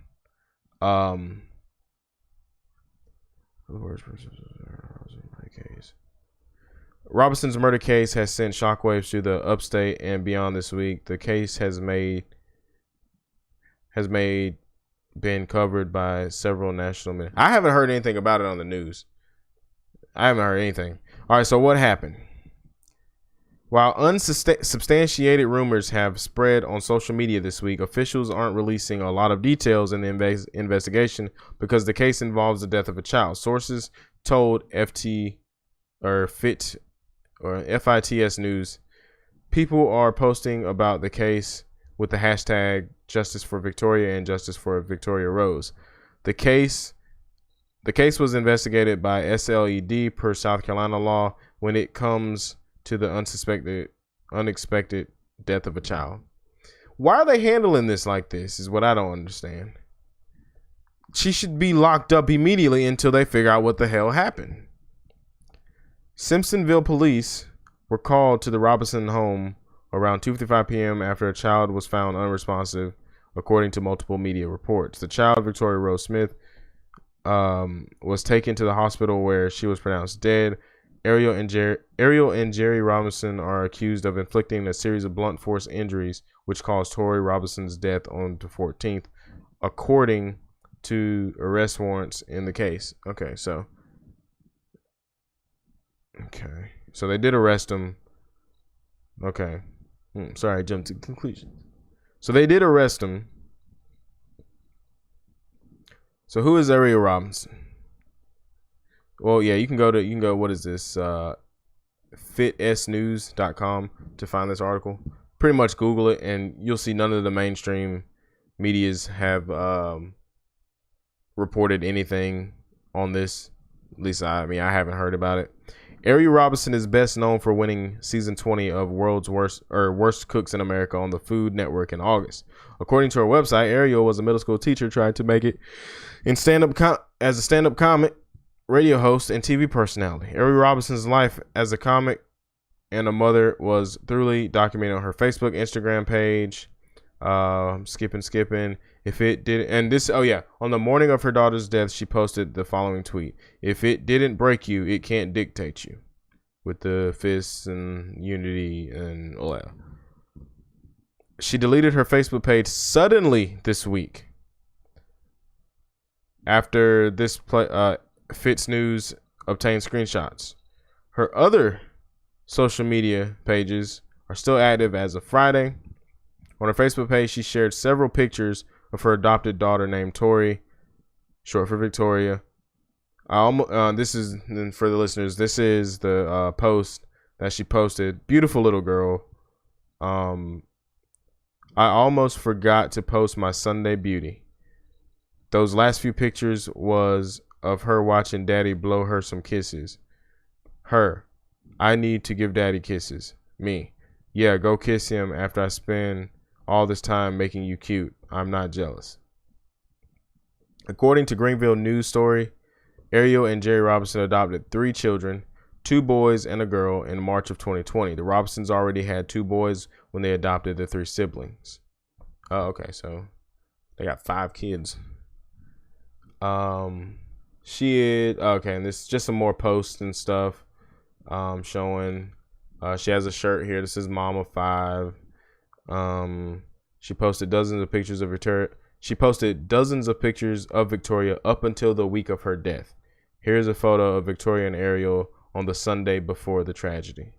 Robinson's murder case has sent shockwaves through the upstate and beyond this week. The case has been covered by several national media. I haven't heard anything about it on the news. I haven't heard anything. All right, so what happened? While unsubstantiated rumors have spread on social media this week, officials aren't releasing a lot of details in the investigation because the case involves the death of a child. Sources told FITS News people are posting about the case with the hashtag Justice for Victoria and Justice for Victoria Rose. The case was investigated by SLED per South Carolina law when it comes to the unexpected death of a child. Why are they handling this like this is what I don't understand. She should be locked up immediately until they figure out what the hell happened. Simpsonville police were called to the Robinson home around 2:55 p.m. after a child was found unresponsive, according to multiple media reports. The child, Victoria Rose Smith, was taken to the hospital where she was pronounced dead. Ariel and Jerry Robinson are accused of inflicting a series of blunt force injuries, which caused Tori Robinson's death on the 14th, according to arrest warrants in the case. Okay, so they did arrest him. Okay. Sorry, I jumped to conclusions. So they did arrest him. So who is Ariel Robinson? Well, yeah, you can go, what is this? fitsnews.com to find this article. Pretty much Google it and you'll see none of the mainstream medias have reported anything on this. At least I haven't heard about it. Ariel Robinson is best known for winning season 20 of World's Worst Cooks in America on the Food Network in August. According to her website, Ariel was a middle school teacher trying to make it in as a stand-up comic, radio host, and TV personality. Ariel Robinson's life as a comic and a mother was thoroughly documented on her Facebook, Instagram page. Skipping. If it did, and this, on the morning of her daughter's death, she posted the following tweet: "If it didn't break you, it can't dictate you," with the fists and unity and all that. She deleted her Facebook page suddenly this week after this Fitz News obtained screenshots. Her other social media pages are still active as of Friday. On her Facebook page, she shared several pictures of her adopted daughter named Tori, short for Victoria. This is, and for the listeners, this is the post that she posted. Beautiful little girl. I almost forgot to post my Sunday beauty. Those last few pictures was of her watching daddy blow her some kisses. Her, I need to give daddy kisses. Me, yeah, go kiss him after I spend all this time making you cute. I'm not jealous. According to Greenville News Story, Ariel and Jerry Robinson adopted 3 children, 2 boys and a girl, in March of 2020. The Robinsons already had 2 boys when they adopted the 3 siblings. Oh, okay, so they got 5 kids. And this is just some more posts and stuff showing. She has a shirt here that says Mama 5. She posted dozens of pictures of Victoria. She posted dozens of pictures of Victoria up until the week of her death. Here's a photo of Victoria and Ariel on the Sunday before the tragedy.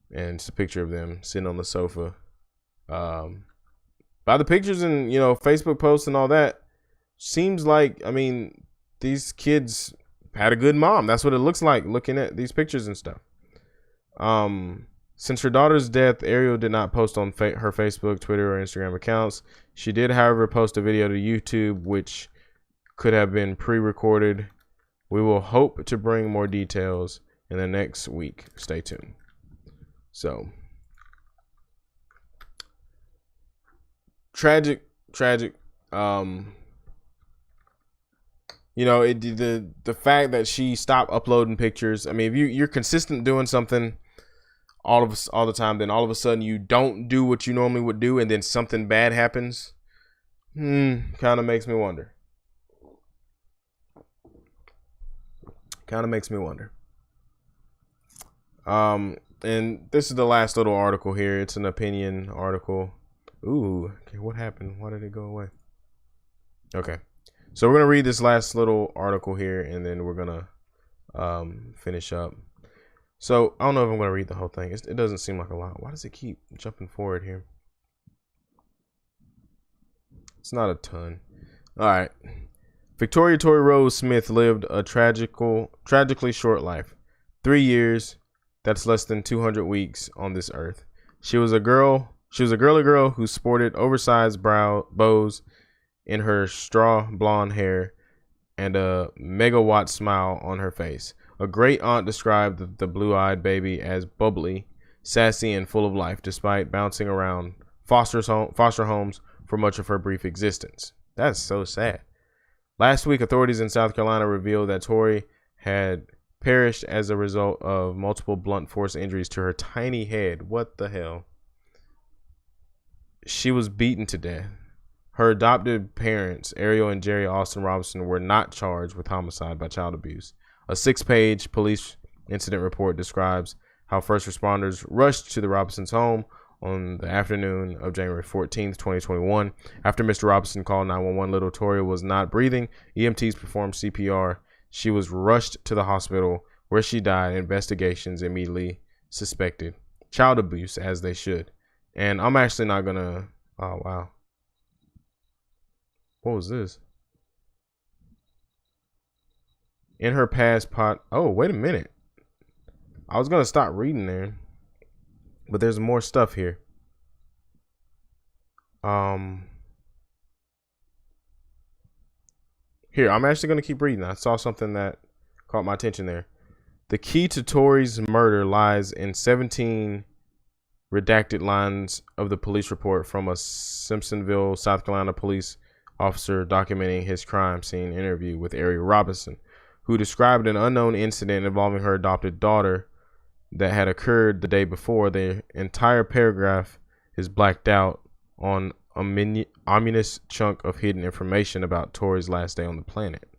And it's a picture of them sitting on the sofa. By the pictures and, Facebook posts and all that, seems like, these kids had a good mom. That's what it looks like looking at these pictures and stuff. Since her daughter's death, Ariel did not post on her Facebook, Twitter, or Instagram accounts. She did, however, post a video to YouTube, which could have been pre-recorded. We will hope to bring more details in the next week. Stay tuned. So, tragic. The fact that she stopped uploading pictures. If you're consistent doing something all the time, then all of a sudden you don't do what you normally would do, and then something bad happens. Kind of makes me wonder. And this is the last little article here. It's an opinion article. Ooh, okay, what happened? Why did it go away? Okay, so we're gonna read this last little article here, and then we're gonna finish up. So I don't know if I'm gonna read the whole thing. It doesn't seem like a lot. Why does it keep jumping forward here? It's not a ton. All right. Victoria Tori Rose Smith lived a tragically short life. 3 years. That's less than 200 weeks on this earth. She was a girly girl who sported oversized bows in her straw blonde hair and a megawatt smile on her face. A great aunt described the blue-eyed baby as bubbly, sassy, and full of life, despite bouncing around foster homes for much of her brief existence. That's so sad. Last week, authorities in South Carolina revealed that Tori had perished as a result of multiple blunt force injuries to her tiny head. What the hell? She was beaten to death. Her adopted parents, Ariel and Jerry Austin Robinson, were not charged with homicide by child abuse. A 6-page police incident report describes how first responders rushed to the Robinsons' home on the afternoon of January 14th, 2021. After Mr. Robinson called 911, little Toria was not breathing. EMTs performed CPR. She was rushed to the hospital where she died. Investigations immediately suspected child abuse, as they should. And I'm actually not gonna, oh wow. What was this? In her past oh, wait a minute. I was gonna stop reading there, but there's more stuff here. Here, I'm actually gonna keep reading. I saw something that caught my attention there. The key to Tori's murder lies in 17 redacted lines of the police report from a Simpsonville, South Carolina police officer documenting his crime scene interview with Ariel Robinson, who described an unknown incident involving her adopted daughter that had occurred the day before. The entire paragraph is blacked out on a ominous chunk of hidden information about Tori's last day on the planet.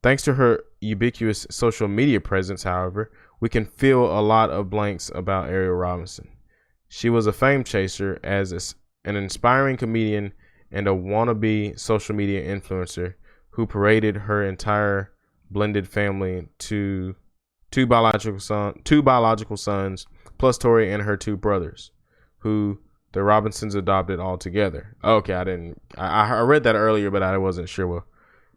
Thanks to her ubiquitous social media presence, however, we can fill a lot of blanks about Ariel Robinson. She was a fame chaser as an inspiring comedian and a wannabe social media influencer who paraded her entire blended family to two biological sons, plus Tori and her 2 brothers, who the Robinsons adopted all together. Okay, I read that earlier, but I wasn't sure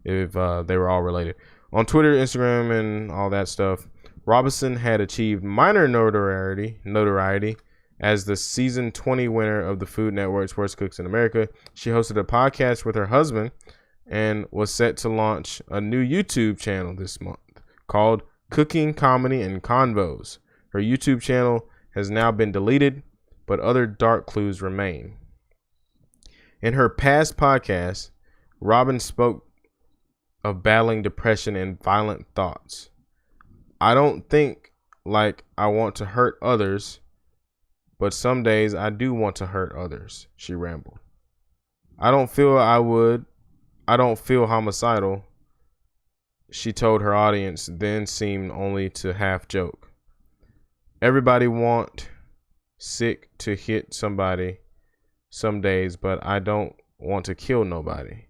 if they were all related. On Twitter, Instagram, and all that stuff, Robinson had achieved minor notoriety as the season 20 winner of the Food Network's Worst Cooks in America. She hosted a podcast with her husband and was set to launch a new YouTube channel this month called Cooking, Comedy, and Convos. Her YouTube channel has now been deleted, but other dark clues remain. In her past podcast, Robin spoke of battling depression and violent thoughts. I don't think like I want to hurt others, but some days I do want to hurt others, she rambled. I don't feel homicidal, she told her audience, then seemed only to half joke. Everybody want sick to hit somebody some days, but I don't want to kill nobody.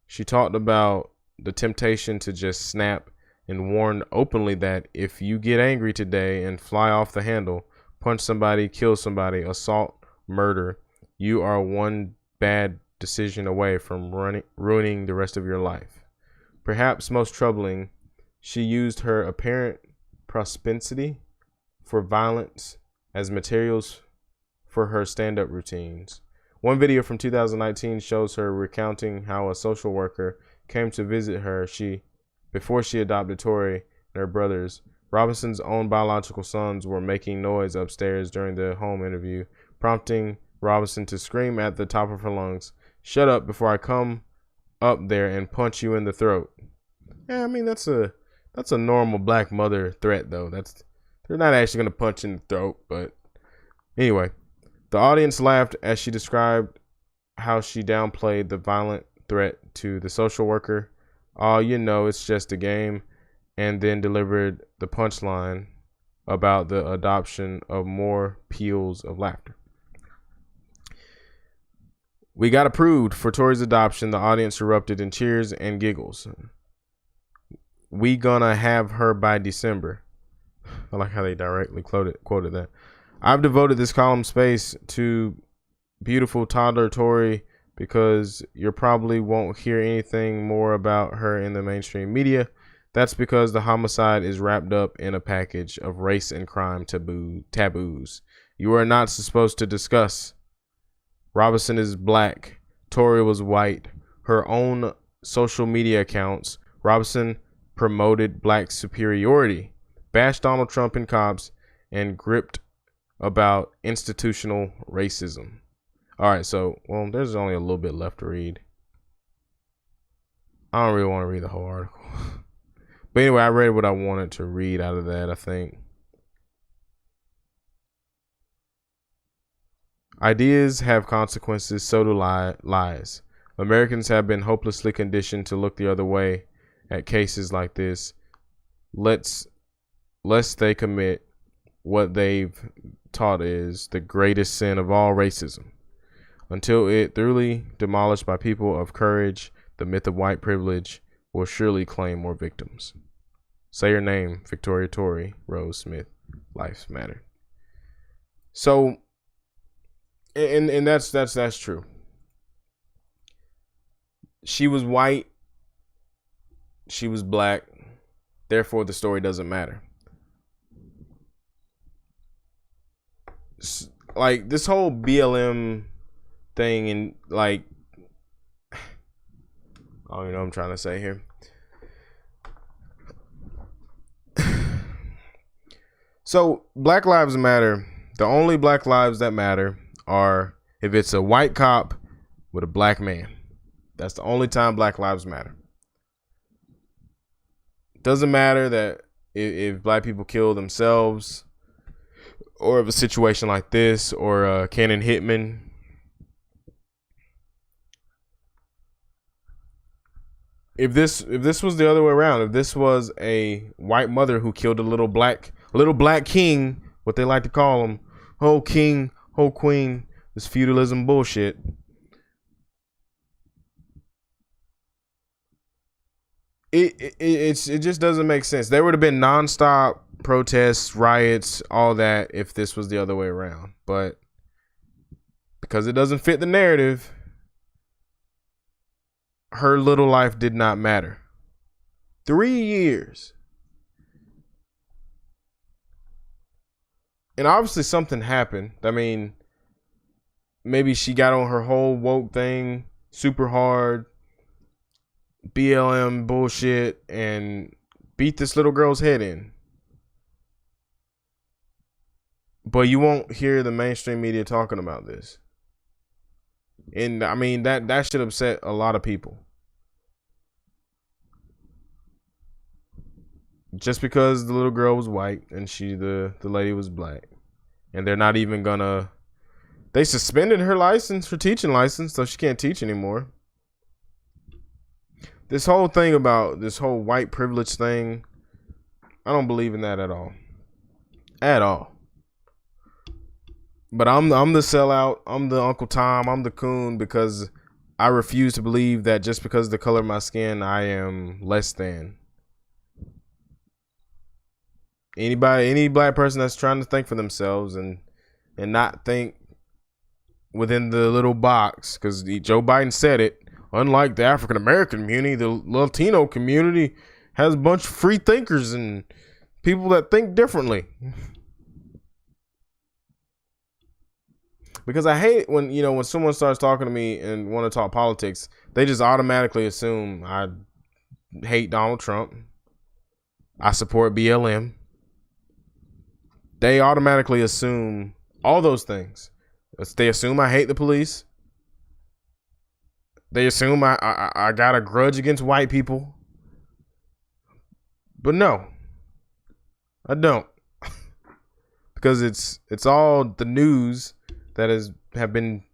She talked about the temptation to just snap and warned openly that if you get angry today and fly off the handle, punch somebody, kill somebody, assault, murder, you are one bad decision away from ruining the rest of your life. Perhaps most troubling, she used her apparent propensity for violence as materials for her stand-up routines. One video from 2019 shows her recounting how a social worker came to visit her before she adopted Tori and her brothers. Robinson's own biological sons were making noise upstairs during the home interview, prompting Robinson to scream at the top of her lungs, "Shut up before I come up there and punch you in the throat." Yeah, I mean that's a normal black mother threat though. They're not actually gonna punch in the throat, but anyway. The audience laughed as she described how she downplayed the violent threat to the social worker. "Oh, you know, it's just a game," and then delivered the punchline about the adoption of more peals of laughter. We got approved for Tori's adoption. The audience erupted in cheers and giggles. "We gonna have her by December." I like how they directly quoted that. "I've devoted this column space to beautiful toddler Tori because you probably won't hear anything more about her in the mainstream media. That's because the homicide is wrapped up in a package of race and crime taboos you are not supposed to discuss. Robinson is black. Tori was white. Her own social media accounts, Robinson promoted black superiority, bashed Donald Trump and cops, and gripped about institutional racism." All right, so, well, there's only a little bit left to read. I don't really want to read the whole article. But anyway, I read what I wanted to read out of that, I think. Ideas have consequences, so do lies. Americans have been hopelessly conditioned to look the other way at cases like this, lest they commit what they've taught is the greatest sin of all, racism. Until it thoroughly demolished by people of courage, the myth of white privilege will surely claim more victims. Say your name, Victoria Tory, Rose Smith, Lives Matter. So, and that's true. She was white. She was black. Therefore, the story doesn't matter. Like this whole BLM thing, and like, I don't even know what I'm trying to say here. So, Black Lives Matter. The only Black lives that matter are if it's a white cop with a black man. That's the only time Black Lives Matter. Doesn't matter that if black people kill themselves, or of a situation like this, or Cannon Hitman. If this was the other way around, if this was a white mother who killed a little black king, what they like to call him, whole king, whole queen, this feudalism bullshit. It just doesn't make sense. There would have been nonstop protests, riots, all that if this was the other way around. But because it doesn't fit the narrative, her little life did not matter. 3 years. And obviously something happened. I mean, maybe she got on her whole woke thing super hard, BLM bullshit, and beat this little girl's head in. But you won't hear the mainstream media talking about this. And I mean, that should upset a lot of people. Just because the little girl was white and the lady was black. And they're not even gonna, they suspended her license, her teaching license, so she can't teach anymore. This whole thing about this whole white privilege thing, I don't believe in that at all. At all. But I'm the sellout. I'm the Uncle Tom. I'm the coon because I refuse to believe that just because of the color of my skin, I am less than. Any black person that's trying to think for themselves and not think within the little box, because Joe Biden said it. Unlike the African American community, the Latino community has a bunch of free thinkers and people that think differently. Because I hate when someone starts talking to me and want to talk politics, they just automatically assume I hate Donald Trump. I support BLM. They automatically assume all those things. They assume I hate the police. They assume I got a grudge against white people. But no, I don't. Because it's all the news that have been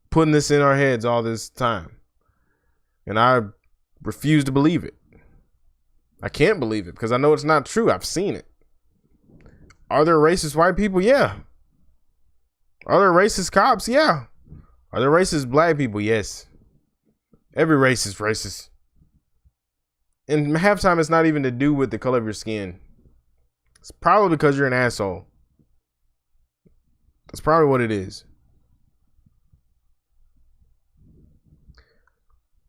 putting this in our heads all this time. And I refuse to believe it. I can't believe it because I know it's not true. I've seen it. Are there racist white people? Yeah. Are there racist cops? Yeah. Are there racist black people? Yes. Every race is racist. And half time it's not even to do with the color of your skin. It's probably because you're an asshole. That's probably what it is.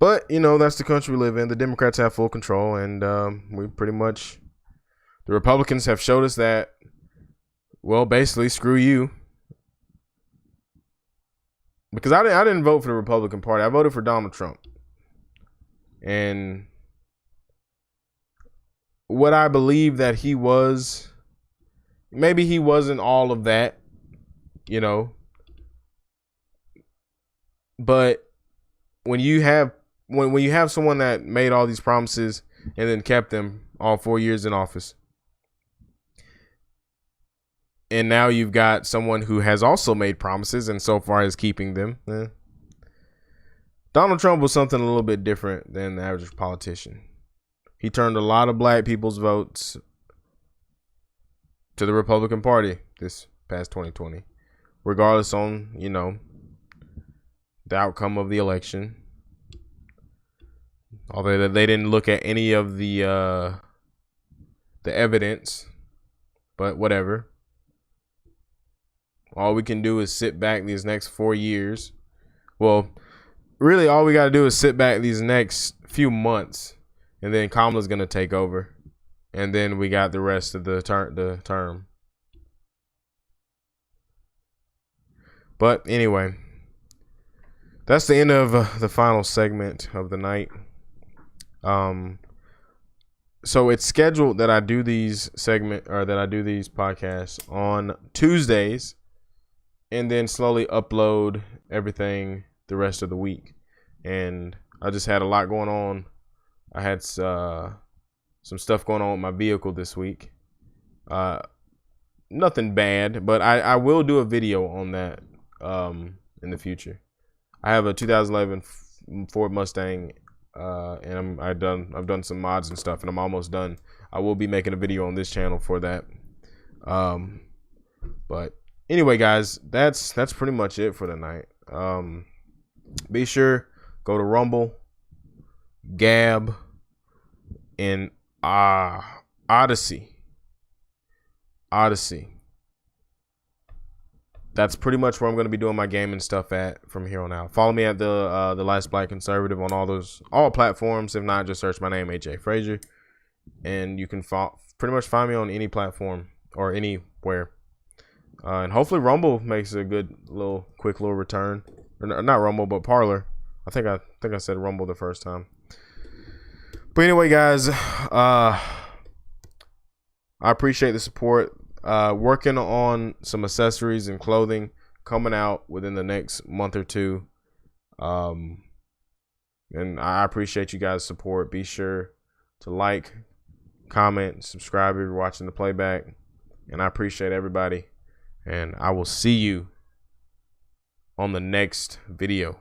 But, that's the country we live in. The Democrats have full control, and we pretty much, the Republicans have showed us that, well, basically, screw you. Because I didn't vote for the Republican Party. I voted for Donald Trump. And what I believe that he was, maybe he wasn't all of that, But when you have someone that made all these promises and then kept them all 4 years in office. And now you've got someone who has also made promises and so far is keeping them. Donald Trump was something a little bit different than the average politician. He turned a lot of black people's votes to the Republican Party this past 2020, regardless on, you know, the outcome of the election. Although they didn't look at any of the evidence, but whatever. All we can do is sit back these next 4 years. Well, really all we got to do is sit back these next few months, and then Kamala's going to take over. And then we got the rest of the term. But anyway, that's the end of the final segment of the night. So it's scheduled that I do these podcasts on Tuesdays, and then slowly upload everything the rest of the week. And I just had a lot going on. I had some stuff going on with my vehicle this week. Nothing bad, but I will do a video on that in the future. I have a 2011 Ford Mustang, and I've done some mods and stuff, and I'm almost done. I will be making a video on this channel for that. But anyway, guys, that's pretty much it for tonight. Be sure go to Rumble, Gab, and Odysee. That's pretty much where I'm going to be doing my gaming stuff at from here on out. Follow me at the Last Black Conservative on all platforms. If not, just search my name, AJ Frazier, and you can pretty much find me on any platform or anywhere. And hopefully Rumble makes a good quick little return. Or not Rumble, but Parler. I think I said Rumble the first time. But anyway, guys, I appreciate the support. Working on some accessories and clothing coming out within the next month or two. And I appreciate you guys' support. Be sure to like, comment, subscribe if you're watching the playback. And I appreciate everybody. And I will see you on the next video.